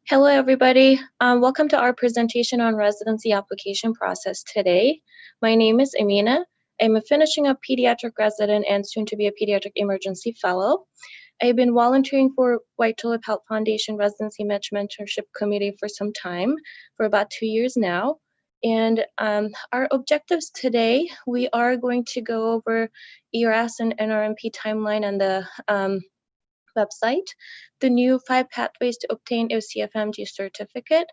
Hello, everybody. Welcome to our presentation on residency application process today. My name is Amina. I'm a finishing up pediatric resident and soon to be a pediatric emergency fellow. I've been volunteering for White Tulip Health Foundation Residency Match Mentorship Committee for some time, for about 2 years now. And our objectives today, we are going to go over ERAS and NRMP timeline and the website, the new 5 pathways to obtain ECFMG certificate.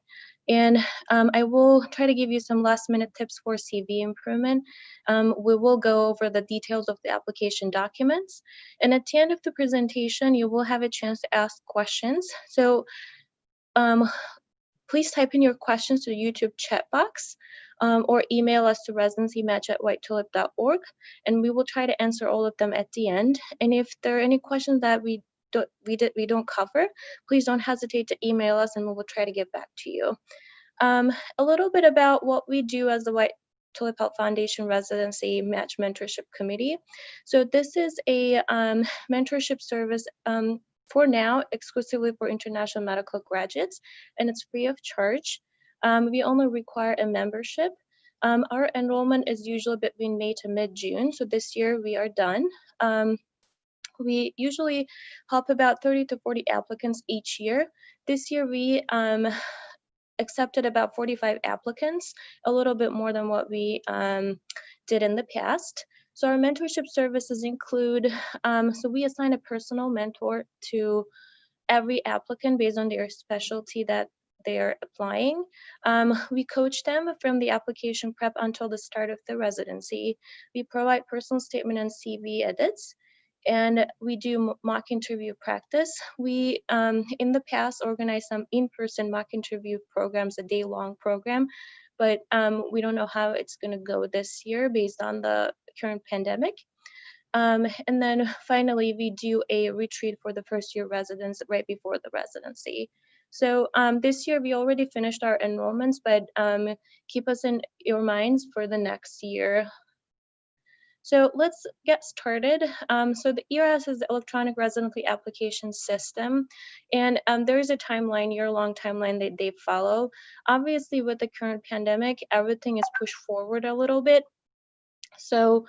And I will try to give you some last minute tips for CV improvement. We will go over the details of the application documents. And at the end of the presentation, you will have a chance to ask questions. So um, please type in your questions to the YouTube chat box or email us to residencymatch@whitetulip.org, and we will try to answer all of them at the end. And if there are any questions that we don't cover, please don't hesitate to email us, and we will try to get back to you. A little bit about what we do as the White Tulip Health Foundation Residency Match Mentorship Committee. So this is a mentorship service for now exclusively for international medical graduates, and it's free of charge. We only require a membership. Our enrollment is usually between May to mid-June, so this year we are done. We usually help about 30 to 40 applicants each year. This year we accepted about 45 applicants, a little bit more than what we did in the past. So our mentorship services include, so we assign a personal mentor to every applicant based on their specialty that they are applying. We coach them from the application prep until the start of the residency. We provide personal statement and CV edits, and we do mock interview practice. We, in the past, organized some in-person mock interview programs, a day-long program, but we don't know how it's going to go this year based on the current pandemic. And then finally, we do a retreat for the first-year residents right before the residency. So this year, we already finished our enrollments, but keep us in your minds for the next year. So let's get started. So the ERAS is the Electronic Residency Application System, and there is a timeline, year-long timeline that they follow. Obviously, with the current pandemic, everything is pushed forward a little bit. So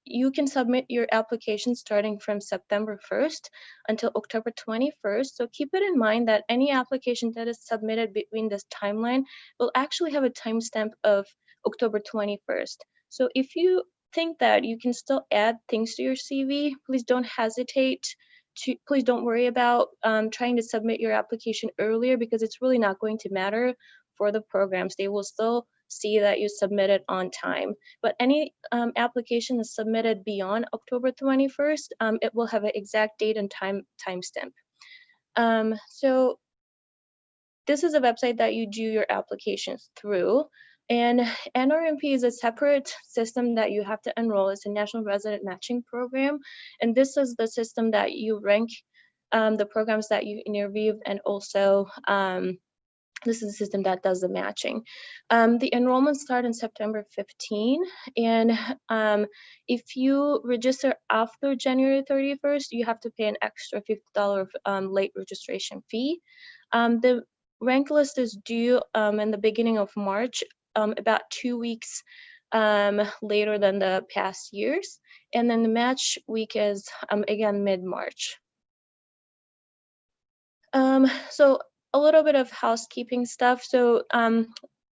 you can submit your application starting from September 1st until October 21st. So keep it in mind that any application that is submitted between this timeline will actually have a timestamp of October 21st. So if you think that you can still add things to your CV, please don't hesitate to, please don't worry about trying to submit your application earlier, because it's really not going to matter for the programs. They will still see that you submitted on time. But any application is submitted beyond October 21st, it will have an exact date and timestamp. So this is a website that you do your applications through. And NRMP is a separate system that you have to enroll. It's a National Resident Matching Program. And this is the system that you rank the programs that you interviewed, and also this is the system that does the matching. The enrollments start on September 15, and if you register after January 31st, you have to pay an extra $50 late registration fee. The rank list is due in the beginning of March, about 2 weeks later than the past years, and then the match week is again mid-March. So a little bit of housekeeping stuff. So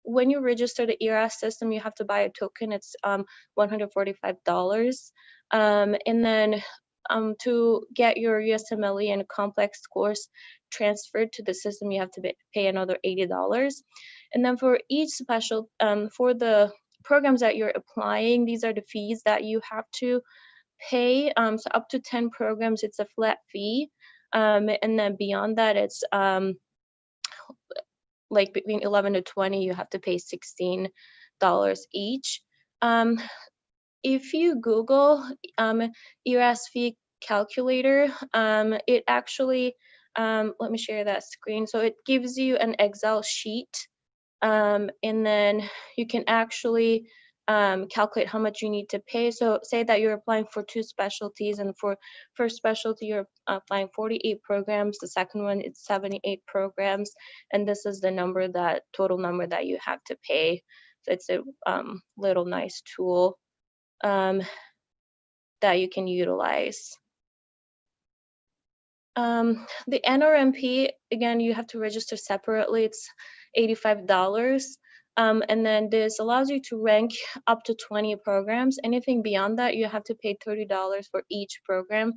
when you register the ERAS system, you have to buy a token. It's $145. And then to get your USMLE and complex scores transferred to the system, you have to pay another $80. And then for each special, for the programs that you're applying, these are the fees that you have to pay. So up to 10 programs, it's a flat fee. And then beyond that, it's like between 11 to 20, you have to pay $16 each. If you Google ERAS fee calculator, it actually, let me share that screen. So it gives you an Excel sheet, and then you can actually calculate how much you need to pay. So say that you're applying for 2 specialties, and for first specialty you're applying 48 programs, the second one it's 78 programs, and this is the number, that total number that you have to pay. So it's a little nice tool that you can utilize. The NRMP, again, you have to register separately. It's $85. And then this allows you to rank up to 20 programs. Anything beyond that, you have to pay $30 for each program.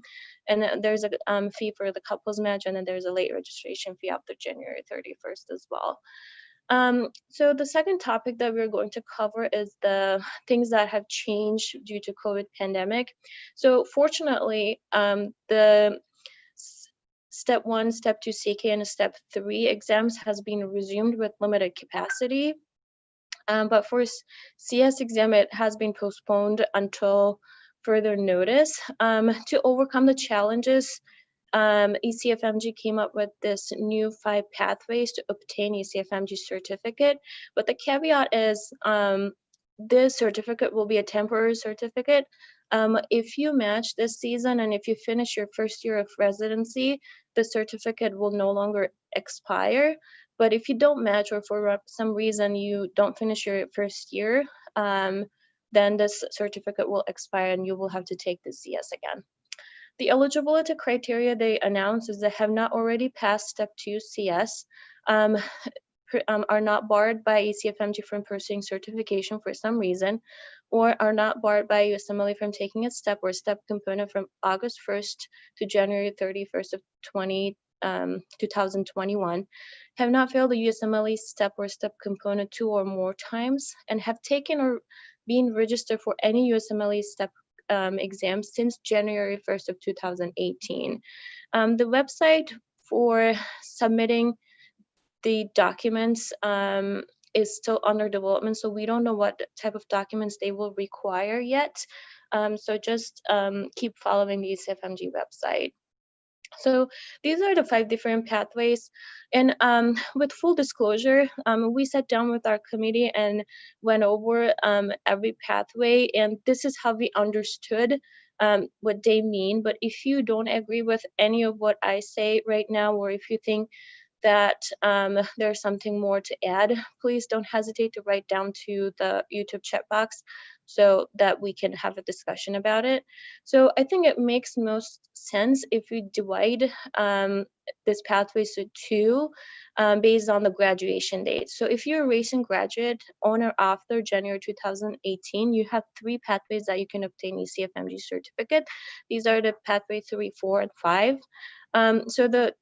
And then there's a fee for the couples match, and then there's a late registration fee after January 31st as well. So the second topic that we're going to cover is the things that have changed due to COVID pandemic. So fortunately, the Step 1, Step 2 CK, and Step 3 exams has been resumed with limited capacity. But for CS exam, it has been postponed until further notice. To overcome the challenges, ECFMG came up with this new 5 pathways to obtain ECFMG certificate. But the caveat is this certificate will be a temporary certificate. If you match this season and if you finish your first year of residency, the certificate will no longer expire. But if you don't match, or for some reason you don't finish your first year, then this certificate will expire and you will have to take the CS again. The eligibility criteria they announced is that have not already passed Step 2 CS, are not barred by ECFMG from pursuing certification for some reason, or are not barred by USMLE from taking a step or step component from August 1st to January 31st of 2021, have not failed the USMLE step or step component 2 or more times, and have taken or been registered for any USMLE step exam since January 1st of 2018. The website for submitting the documents is still under development, so we don't know what type of documents they will require yet. So just keep following the ECFMG website. So these are the 5 different pathways. And with full disclosure, we sat down with our committee and went over every pathway, and this is how we understood what they mean. But if you don't agree with any of what I say right now, or if you think that there's something more to add, please don't hesitate to write down to the YouTube chat box so that we can have a discussion about it. So I think it makes most sense if we divide this pathway to 2 based on the graduation date. So if you're a recent graduate on or after January 2018, you have 3 pathways that you can obtain ECFMG certificate. These are the pathway 3, 4, and 5. So the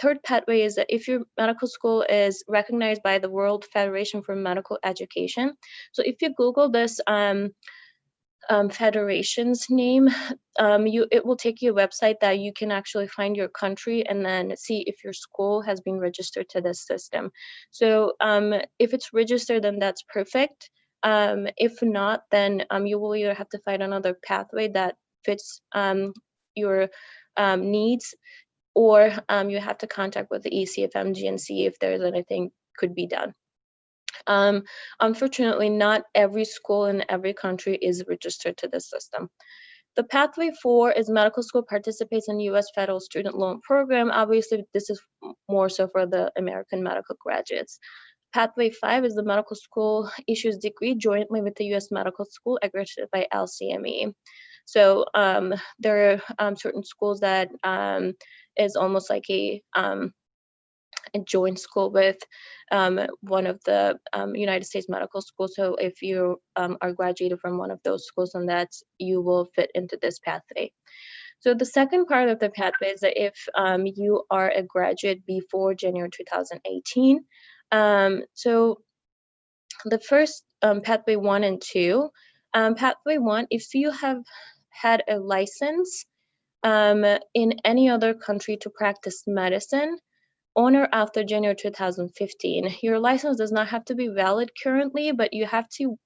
third pathway is that if your medical school is recognized by the World Federation for Medical Education. So if you Google this federation's name, it will take you a website that you can actually find your country and then see if your school has been registered to this system. So if it's registered, then that's perfect. If not, then you will either have to find another pathway that fits your needs, or you have to contact with the ECFMG and see if there's anything could be done. Unfortunately, not every school in every country is registered to this system. The pathway 4 is medical school participates in U.S. federal student loan program. Obviously, this is more so for the American medical graduates. Pathway 5 is the medical school issues degree jointly with the U.S. medical school accredited by LCME. So there are certain schools that is almost like a joint school with one of the United States medical schools. So if you are graduated from one of those schools, then you will fit into this pathway. So the second part of the pathway is that if you are a graduate before January 2018, so the first pathway 1 and 2, pathway 1, if you have had a license in any other country to practice medicine on or after January 2015, your license does not have to be valid currently, but you have to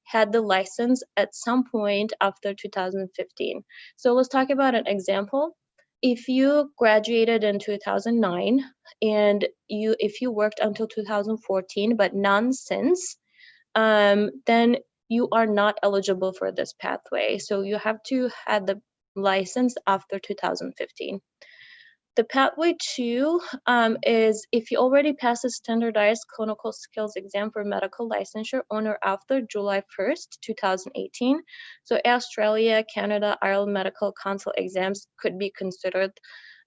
had the license at some point after 2015. So let's talk about an example. If you graduated in 2009 and if you worked until 2014 but none since, then you are not eligible for this pathway. So you have to have the license after 2015. The pathway 2 is if you already passed a standardized clinical skills exam for medical licensure on or after July 1st, 2018. So Australia, Canada, Ireland medical council exams could be considered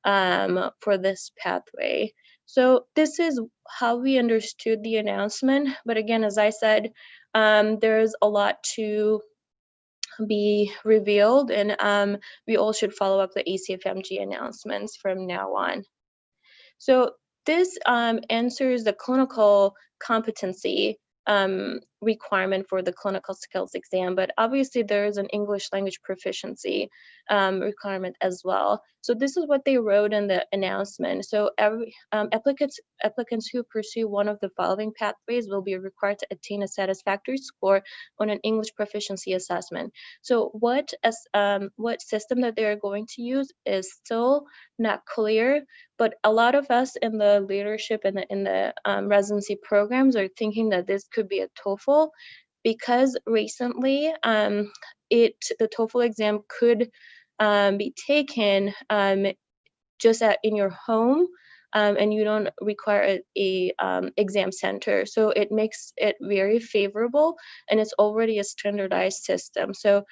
for this pathway. So this is how we understood the announcement. But again, as I said, there's a lot to be revealed, and we all should follow up the ECFMG announcements from now on. So this answers the clinical competency requirement for the clinical skills exam, but obviously there is an English language proficiency requirement as well. So this is what they wrote in the announcement. So every applicants who pursue one of the following pathways will be required to attain a satisfactory score on an English proficiency assessment. So what system that they are going to use is still not clear, but a lot of us in the leadership and in the residency programs are thinking that this could be a TOEFL, because recently the TOEFL exam could be taken just in your home, and you don't require a exam center. So it makes it very favorable, and it's already a standardized system. So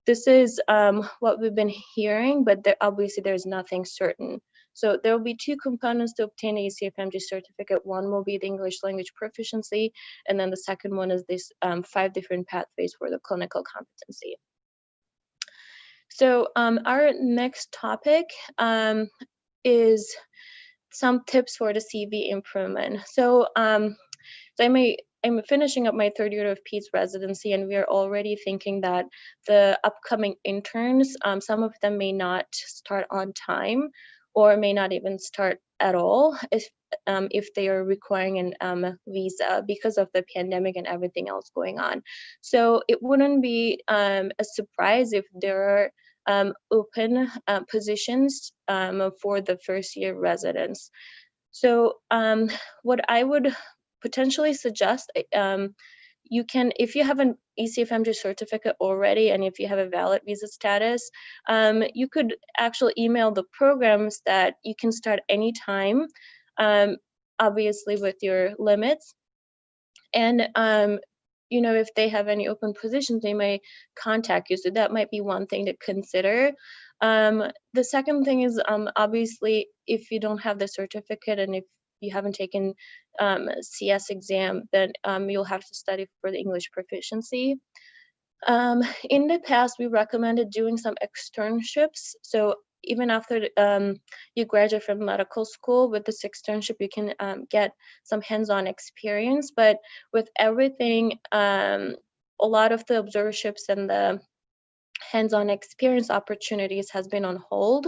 this is what we've been hearing, but obviously there's nothing certain. So there will be 2 components to obtain a ECFMG certificate. One will be the English language proficiency, and then the second one is this 5 different pathways for the clinical competency. So our next topic is some tips for the CV improvement. So, I'm finishing up my 3rd year of PEDS residency, and we are already thinking that the upcoming interns, some of them may not start on time or may not even start at all if they are requiring an visa because of the pandemic and everything else going on. So it wouldn't be a surprise if there are open positions for the 1st year residents. So what I would potentially suggest, you can, if you have an ECFMG certificate already and if you have a valid visa status, you could actually email the programs that you can start anytime, obviously with your limits. And if they have any open positions, they may contact you. So that might be one thing to consider. The second thing is, obviously, if you don't have the certificate and if you haven't taken CS exam, then you'll have to study for the English proficiency. In the past, we recommended doing some externships. So even after you graduate from medical school, with this externship, you can get some hands-on experience. But with everything, a lot of the observerships and the hands-on experience opportunities has been on hold.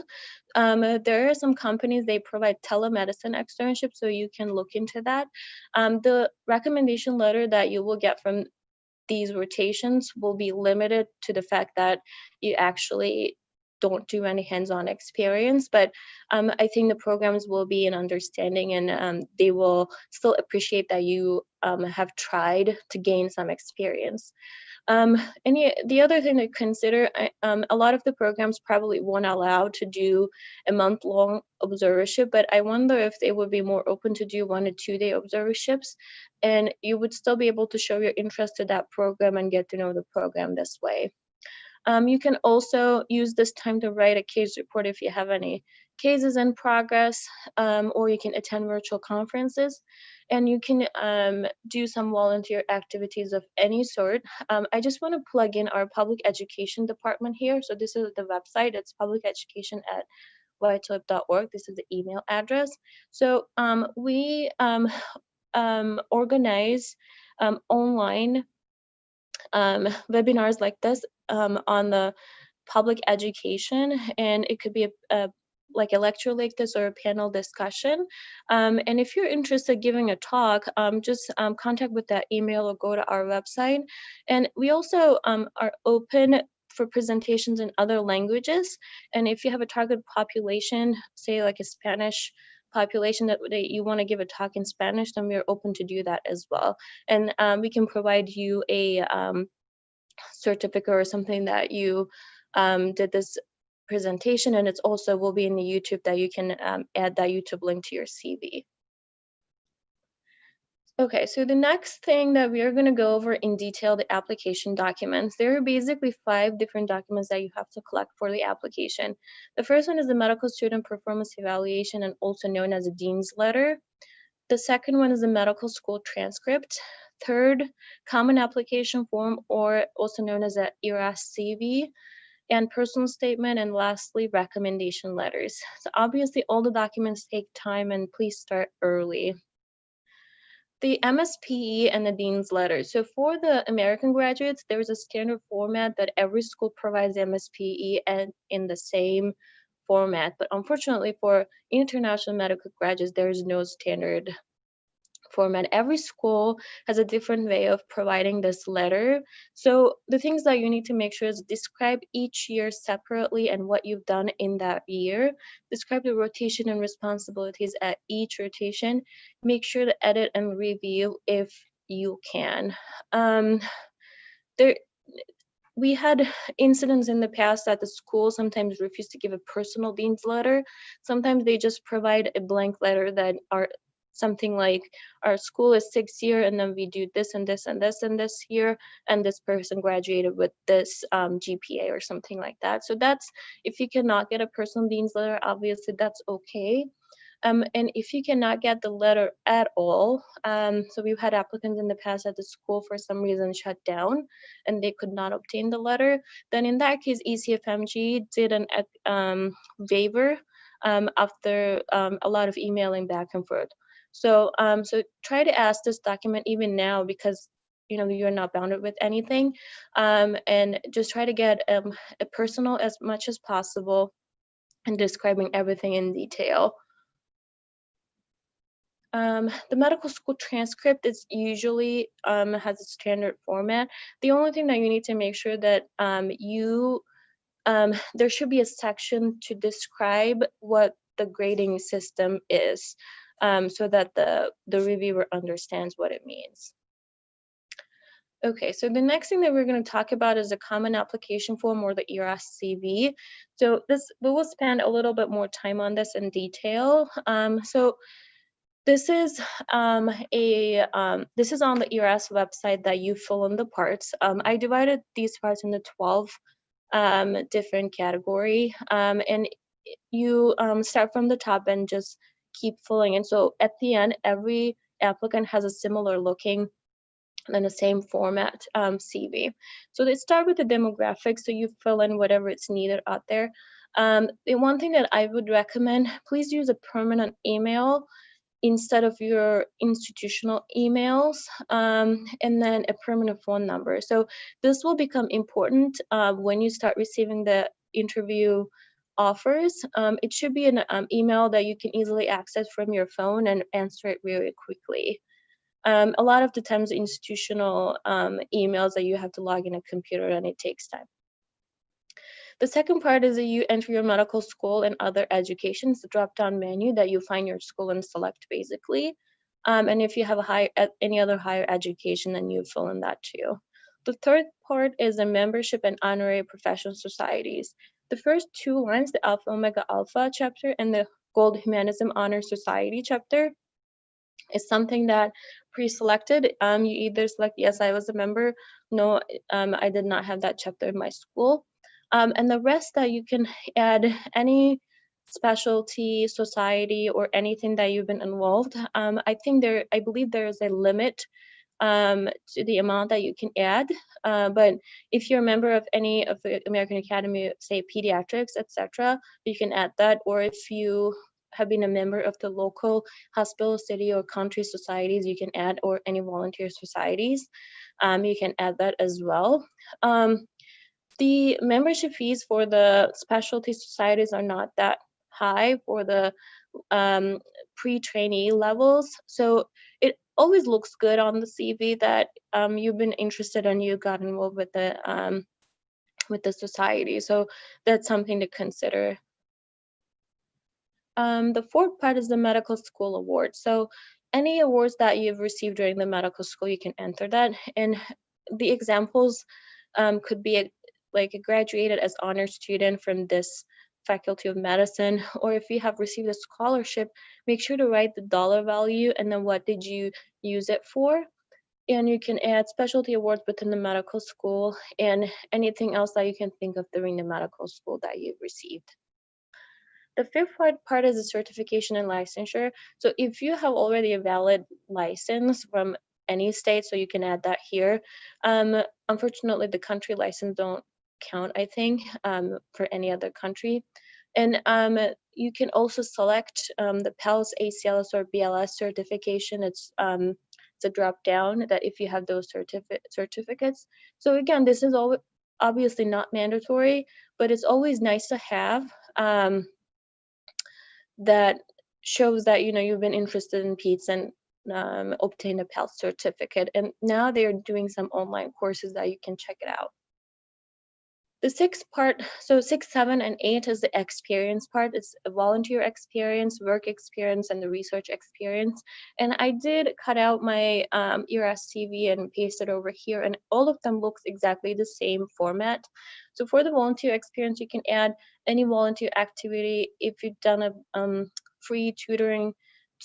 There are some companies, they provide telemedicine externships, so you can look into that. The recommendation letter that you will get from these rotations will be limited to the fact that you actually don't do any hands-on experience, but I think the programs will be an understanding, and they will still appreciate that you have tried to gain some experience. The other thing to consider, a lot of the programs probably won't allow to do a month-long observership, but I wonder if they would be more open to do 1 to 2 day observerships, and you would still be able to show your interest in that program and get to know the program this way. You can also use this time to write a case report if you have any cases in progress, or you can attend virtual conferences, and you can do some volunteer activities of any sort. I just want to plug in our public education department here. So this is the website. It's publiceducation@whitelip.org. This is the email address. So we organize online webinars like this on the public education, and it could be like a lecture like this or a panel discussion. And if you're interested in giving a talk, just contact with that email or go to our website. And we also are open for presentations in other languages. And if you have a target population, say like a Spanish population that you want to give a talk in Spanish, then we're open to do that as well. And we can provide you a certificate or something that you did this presentation, and it's also will be in the YouTube that you can add that YouTube link to your CV. Okay, so the next thing that we are going to go over in detail, the application documents. There are basically 5 different documents that you have to collect for the application. The first one is the medical student performance evaluation, and also known as a dean's letter. The second one is the medical school transcript. Third, common application form, or also known as a ERAS CV, and personal statement, and lastly, recommendation letters. So obviously all the documents take time, and please start early. The MSPE and the dean's letter. So for the American graduates, there is a standard format that every school provides MSPE and in the same format. But unfortunately for international medical graduates, there is no standard format. Every school has a different way of providing this letter. So the things that you need to make sure is describe each year separately and what you've done in that year. Describe the rotation and responsibilities at each rotation. Make sure to edit and review if you can. We had incidents in the past that the school sometimes refused to give a personal dean's letter. Sometimes they just provide a blank letter that are something like, our school is 6th year, and then we do this and this and this and this year, and this person graduated with this GPA or something like that. So that's, if you cannot get a personal dean's letter, obviously that's okay. And if you cannot get the letter at all, so we've had applicants in the past that the school for some reason shut down and they could not obtain the letter, then in that case, ECFMG did an waiver after a lot of emailing back and forth. So, so try to ask this document even now, because you're not bounded with anything, and just try to get a personal as much as possible and describing everything in detail. The medical school transcript is usually has a standard format. The only thing that you need to make sure that there should be a section to describe what the grading system is, so that the reviewer understands what it means. Okay, so the next thing that we're going to talk about is the common application form, or the ERAS CV. So we will spend a little bit more time on this in detail. This is this is on the ERAS website that you fill in the parts. I divided these parts into 12 different category, and you start from the top and just keep filling in. So at the end, every applicant has a similar looking and the same format CV. So they start with the demographics, so you fill in whatever it's needed out there. The one thing that I would recommend, please use a permanent email instead of your institutional emails, and then a permanent phone number. So this will become important when you start receiving the interview offers. It should be an email that you can easily access from your phone and answer it really quickly. A lot of the times institutional emails that you have to log in a computer, and it takes time. The second part is that you enter your medical school and other education. It's the drop-down menu that you find your school and select basically. And if you have any other higher education, then you fill in that too. The third part is the membership and honorary professional societies. The first 2 lines, the Alpha Omega Alpha chapter and the Gold Humanism Honor Society chapter, is something that pre-selected. You either select, yes, I was a member, no, I did not have that chapter in my school. And the rest that you can add any specialty, society, or anything that you've been involved. I believe there is a limit to the amount that you can add. But if you're a member of any of the American Academy, say pediatrics, etc., you can add that. Or if you have been a member of the local hospital, city, or country societies, you can add, or any volunteer societies, you can add that as well. The membership fees for the specialty societies are not that high for the pre-trainee levels. So it always looks good on the CV that you've been interested and you got involved with the society. So that's something to consider. The fourth part is the medical school award. So any awards that you've received during the medical school, you can enter that. And the examples could be like graduated as honor student from this faculty of medicine, or if you have received a scholarship, make sure to write the dollar value and then what did you use it for. And you can add specialty awards within the medical school and anything else that you can think of during the medical school that you've received. The fifth part is the certification and licensure. So if you have already a valid license from any state, so you can add that here. Unfortunately, the country license don't count, I think, for any other country. And you can also select the PALS, ACLS, or BLS certification. It's a drop down that if you have those certificates. So again, this is all obviously not mandatory, but it's always nice to have. That shows that you've been interested in PEDS and obtained a PALS certificate. And now they're doing some online courses that you can check it out. The sixth part, so 6, 7, and 8 is the experience part. It's a volunteer experience, work experience, and the research experience. And I did cut out my ERAS CV and paste it over here, and all of them looks exactly the same format. So for the volunteer experience, you can add any volunteer activity. If you've done a free tutoring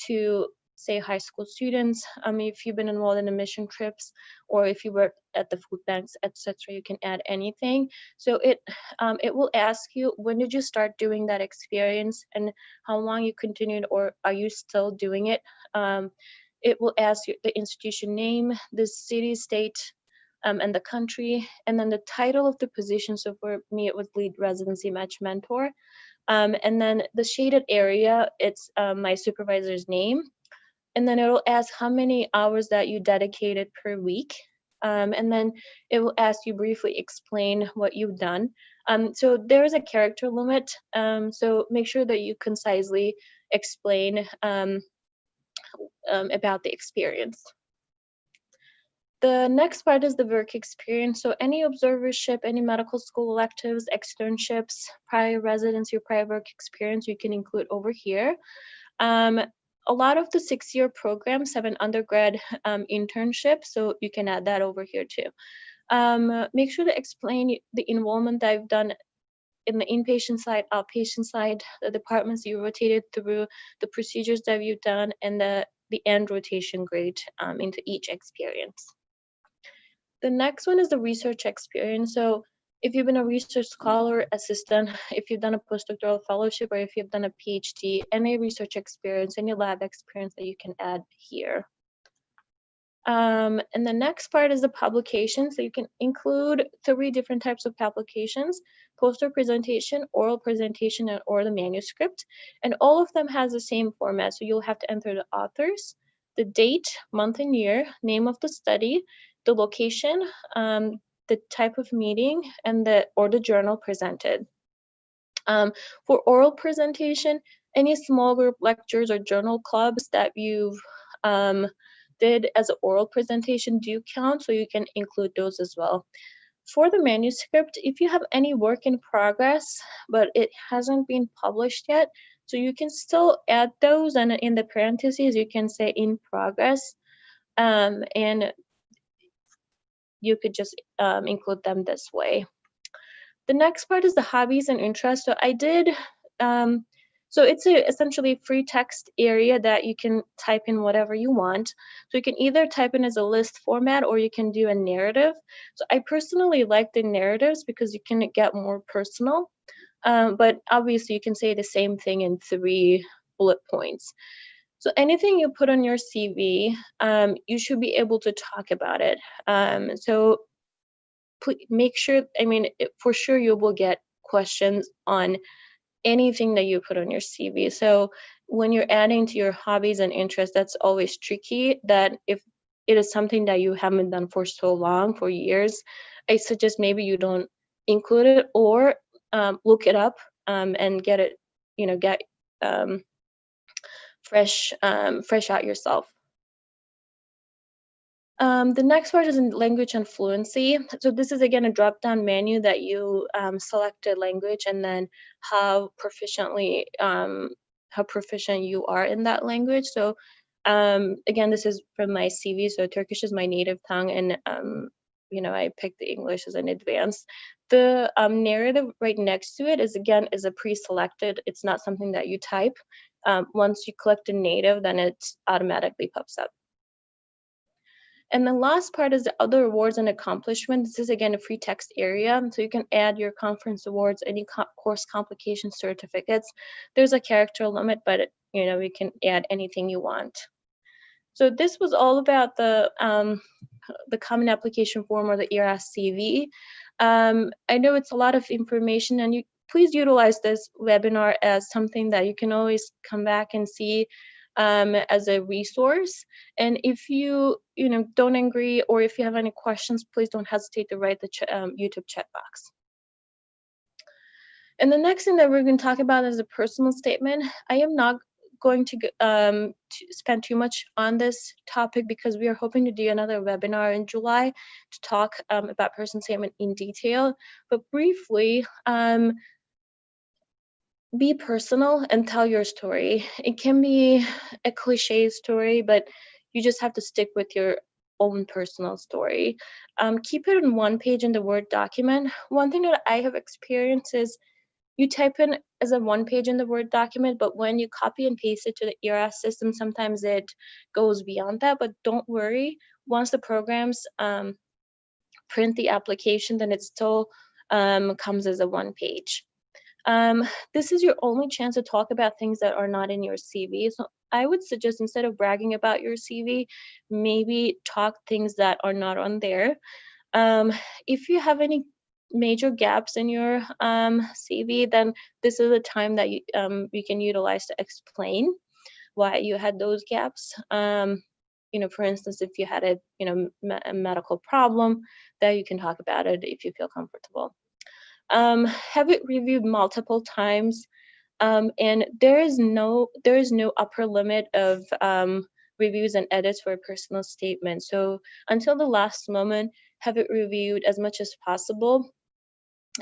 to say high school students, if you've been involved in the mission trips, or if you work at the food banks, etc., you can add anything. So it will ask you, when did you start doing that experience and how long you continued, or are you still doing it? It will ask you the institution name, the city, state, and the country, and then the title of the position. So for me, it was lead residency match mentor. And then the shaded area, it's my supervisor's name. And then it'll ask how many hours that you dedicated per week. And then it will ask you briefly explain what you've done. So there is a character limit. So make sure that you concisely explain about the experience. The next part is the work experience. So any observership, any medical school electives, externships, prior residency, or prior work experience, you can include over here. A lot of the 6-year programs have an undergrad internship, so you can add that over here too. Make sure to explain the involvement that I've done in the inpatient side, outpatient side, the departments you rotated through, the procedures that you've done, and the end rotation grade into each experience. The next one is the research experience. So if you've been a research scholar, assistant, if you've done a postdoctoral fellowship, or if you've done a PhD, any research experience, any lab experience that you can add here. And the next part is the publication. So you can include 3 different types of publications: poster presentation, oral presentation, or the manuscript. And all of them has the same format. So you'll have to enter the authors, the date, month and year, name of the study, the location, the type of meeting, and the journal presented. For oral presentation, any small group lectures or journal clubs that you've did as an oral presentation do count, so you can include those as well. For the manuscript, if you have any work in progress, but it hasn't been published yet, so you can still add those, and in the parentheses, you can say in progress, and you could just include them this way. The next part is the hobbies and interests. So I did, so it's essentially free text area that you can type in whatever you want. So you can either type in as a list format, or you can do a narrative. So I personally like the narratives because you can get more personal, but obviously you can say the same thing in 3 bullet points. So anything you put on your CV, you should be able to talk about it. So make sure, for sure you will get questions on anything that you put on your CV. So when you're adding to your hobbies and interests, that's always tricky, that if it is something that you haven't done for so long, for years, I suggest maybe you don't include it, or look it up and get it, get fresh out yourself. The next part is in language and fluency. So this is again a drop-down menu that you select a language and then how proficient you are in that language. So again, this is from my CV. So Turkish is my native tongue, and I picked the English as an advanced. The narrative right next to it is a pre-selected. It's not something that you type. Once you click the native, then it automatically pops up. And the last part is the other awards and accomplishments. This is again a free text area, so you can add your conference awards, any course complication certificates. There's a character limit, but you can add anything you want. So this was all about the Common Application Form, or the ERAS CV. I know it's a lot of information, and please utilize this webinar as something that you can always come back and see as a resource. And if you don't agree, or if you have any questions, please don't hesitate to write the YouTube chat box. And the next thing that we're going to talk about is a personal statement. I am not going to spend too much on this topic because we are hoping to do another webinar in July to talk about personal statement in detail. But briefly, be personal and tell your story. It can be a cliche story, but you just have to stick with your own personal story. Keep it on one page in the Word document. One thing that I have experienced is you type in as a one page in the Word document, but when you copy and paste it to the ERAS system, sometimes it goes beyond that. But don't worry, once the programs print the application, then it still comes as a one page. This is your only chance to talk about things that are not in your CV. So I would suggest, instead of bragging about your CV, maybe talk things that are not on there. If you have any major gaps in your CV, then this is a time that you can utilize to explain why you had those gaps. For instance, if you had a medical problem, that you can talk about it if you feel comfortable. Have it reviewed multiple times, and there is no upper limit of reviews and edits for a personal statement. So until the last moment, have it reviewed as much as possible.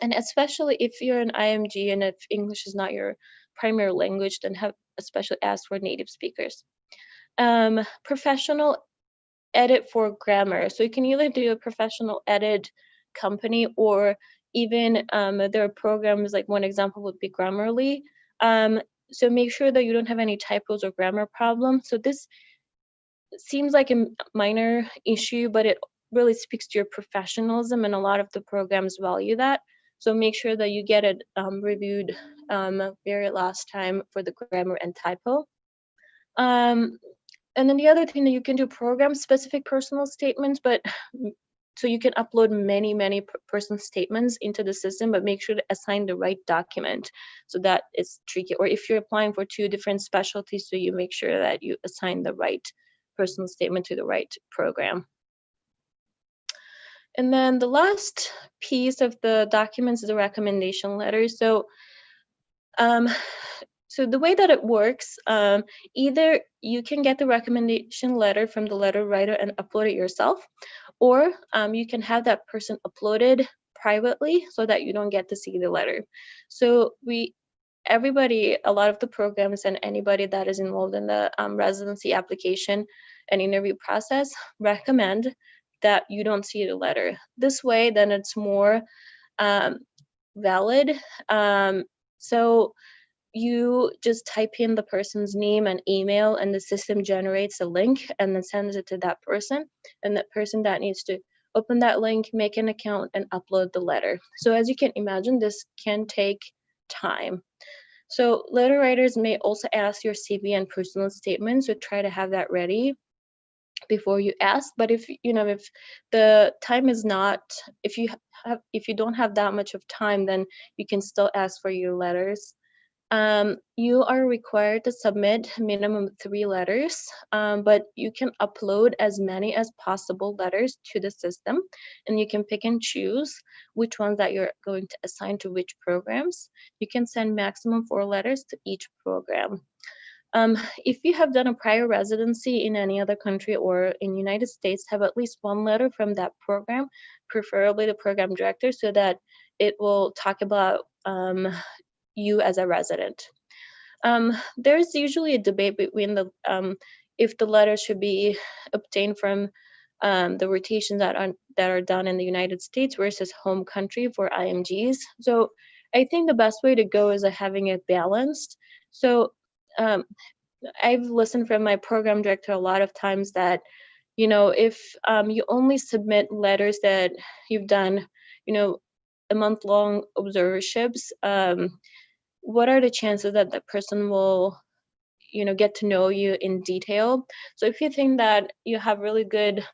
And especially if you're an IMG and if English is not your primary language, then especially ask for native speakers. Professional edit for grammar. So you can either do a professional edit company, or even there are programs, like one example would be Grammarly. So make sure that you don't have any typos or grammar problems. So this seems like a minor issue, but it really speaks to your professionalism, and a lot of the programs value that. So make sure that you get it reviewed very last time for the grammar and typo. And then the other thing that you can do, program-specific personal statements, but so you can upload many personal statements into the system, but make sure to assign the right document. So that is tricky. Or if you're applying for 2 different specialties, so you make sure that you assign the right personal statement to the right program. And then the last piece of the documents is a recommendation letter. So the way that it works, either you can get the recommendation letter from the letter writer and upload it yourself, or you can have that person uploaded privately so that you don't get to see the letter. So a lot of the programs and anybody that is involved in the residency application and interview process recommend that you don't see the letter. This way, then it's more valid. So you just type in the person's name and email, and the system generates a link and then sends it to that person. And that person that needs to open that link, make an account, and upload the letter. So as you can imagine, this can take time. So letter writers may also ask your CV and personal statements, so try to have that ready before you ask. But if the time is not, if you don't have that much of time, then you can still ask for your letters. You are required to submit minimum 3 letters, but you can upload as many as possible letters to the system, and you can pick and choose which ones that you're going to assign to which programs. You can send maximum 4 letters to each program. If you have done a prior residency in any other country or in the United States, have at least 1 letter from that program, preferably the program director, so that it will talk about you as a resident. There's usually a debate between if the letter should be obtained from the rotations that are done in the United States versus home country for IMGs. So I think the best way to go is having it balanced. So I've listened from my program director a lot of times that, if you only submit letters that you've done, a month-long observerships, what are the chances that the person will, get to know you in detail? So if you think that you have really good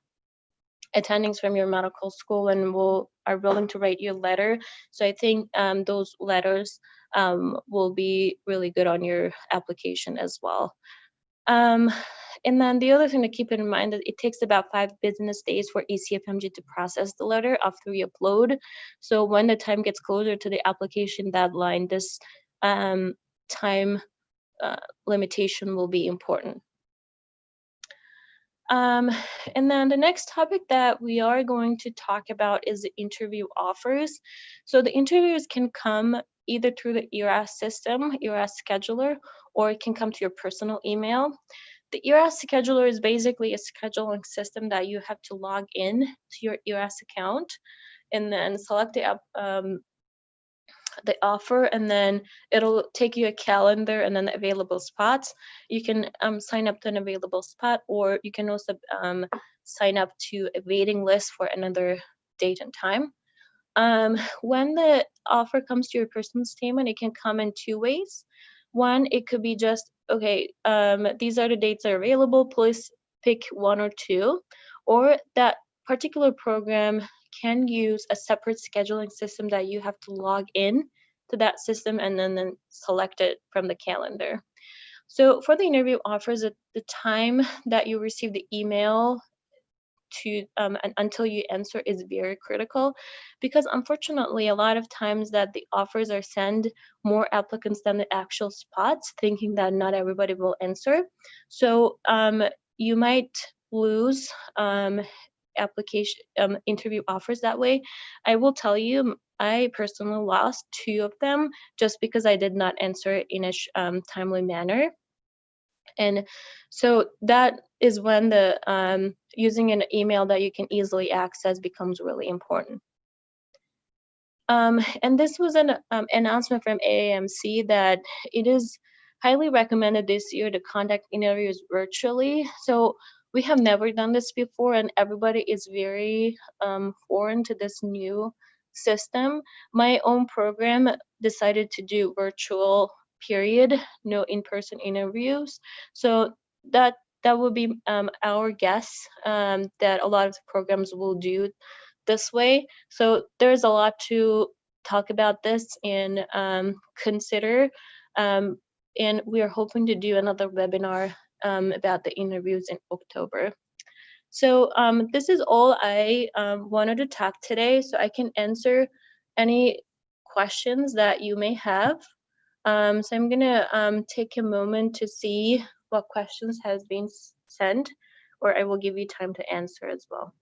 attendings from your medical school and are willing to write you a letter, so I think those letters will be really good on your application as well. And then the other thing to keep in mind that it takes about 5 business days for ECFMG to process the letter after we upload. So when the time gets closer to the application deadline, this time limitation will be important. And then the next topic that we are going to talk about is the interview offers. So the interviews can come either through the ERAS system, ERAS scheduler, or it can come to your personal email. The ERAS scheduler is basically a scheduling system that you have to log in to your ERAS account and then select the offer, and then it'll take you a calendar and then the available spots. You can sign up to an available spot, or you can also sign up to a waiting list for another date and time. When the offer comes to your personal statement, it can come in 2 ways. One, it could be just, okay, these are the dates that are available, please pick 1 or 2, or that particular program can use a separate scheduling system that you have to log in to that system and then select it from the calendar. So for the interview offers, the time that you receive the email to and until you answer is very critical, because unfortunately a lot of times that the offers are sent more applicants than the actual spots, thinking that not everybody will answer. So you might lose application interview offers that way. I will tell you, I personally lost 2 of them just because I did not answer in a timely manner. And so that is when the using an email that you can easily access becomes really important. And this was an announcement from AAMC that it is highly recommended this year to conduct interviews virtually. So we have never done this before, and everybody is very foreign to this new system. My own program decided to do virtual period, no in-person interviews. So that would be our guess that a lot of the programs will do this way. So there's a lot to talk about this and consider. And we are hoping to do another webinar about the interviews in October. So this is all I wanted to talk today, so I can answer any questions that you may have. So I'm gonna take a moment to see what questions has been sent, or I will give you time to answer as well.